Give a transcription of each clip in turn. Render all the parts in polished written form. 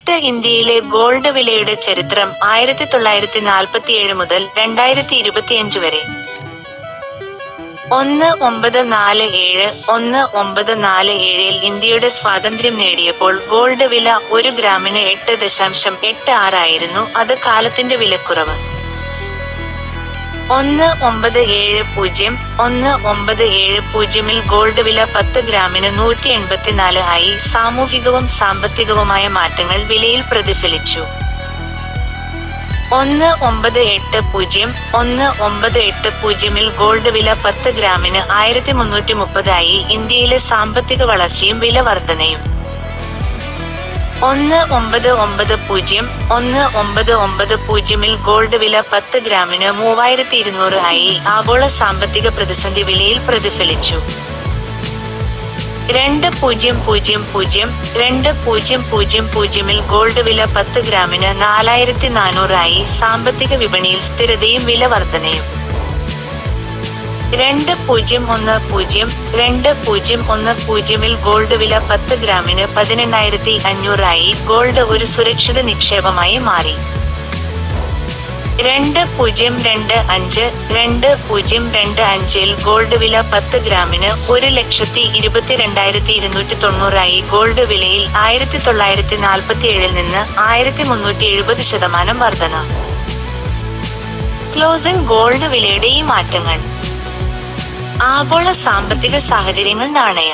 ഇന്ത്യയിലെ ഗോൾഡ് വിലയുടെ ചരിത്രം 1947 മുതൽ 2025 വരെ. 1947 ഇന്ത്യയുടെ സ്വാതന്ത്ര്യം നേടിയപ്പോൾ ഗോൾഡ് വില 1 ഗ്രാമിന് 8.86 ആയിരുന്നു. അത് കാലത്തിന്റെ വിലക്കുറവ്. 1970 ഗോൾഡ് വില 10 ഗ്രാമിന് 184 ആയി. സാമൂഹികവും സാമ്പത്തികവുമായ മാറ്റങ്ങൾ വിലയിൽ പ്രതിഫലിച്ചു. 1980 ഗോൾഡ് വില 10 ഗ്രാമിന് 1330 ആയി. ഇന്ത്യയിലെ സാമ്പത്തിക വളർച്ചയും വില വർധനയും. 1990 ഗോൾഡ് വില 10 ഗ്രാമിന് 3200 ആയി. ആഗോള സാമ്പത്തിക പ്രതിസന്ധി വിലയിൽ പ്രതിഫലിച്ചു. 2000 ഗോൾഡ് വില 10 ഗ്രാമിന് 4400 ആയി. സാമ്പത്തിക വിപണിയിൽ സ്ഥിരതയും വില വർധനയും. 2010 ഗോൾഡ് വില 10 ഗ്രാമിന് 18500 ആയി. ഗോൾഡ് ഒരു സുരക്ഷിത നിക്ഷേപമായി മാറി. 2025 ഗോൾഡ് വില 10 ഗ്രാമിന് 1,22,290 ആയി. ഗോൾഡ് വിലയിൽ 1947 നിന്ന് 1370% വർധന. ക്ലോസിംഗ് ഗോൾഡ് വിലയുടെ ഈ മാറ്റങ്ങൾ. ആഗോള സാമ്പത്തിക സാഹചര്യങ്ങൾ, നാണയ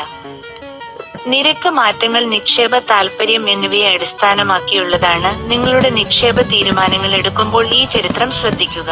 നിരക്ക് മാറ്റങ്ങൾ, നിക്ഷേപ താൽപര്യം എന്നിവയെ അടിസ്ഥാനമാക്കിയുള്ളതാണ്. നിങ്ങളുടെ നിക്ഷേപ തീരുമാനങ്ങൾ എടുക്കുമ്പോൾ ഈ ചരിത്രം ശ്രദ്ധിക്കുക.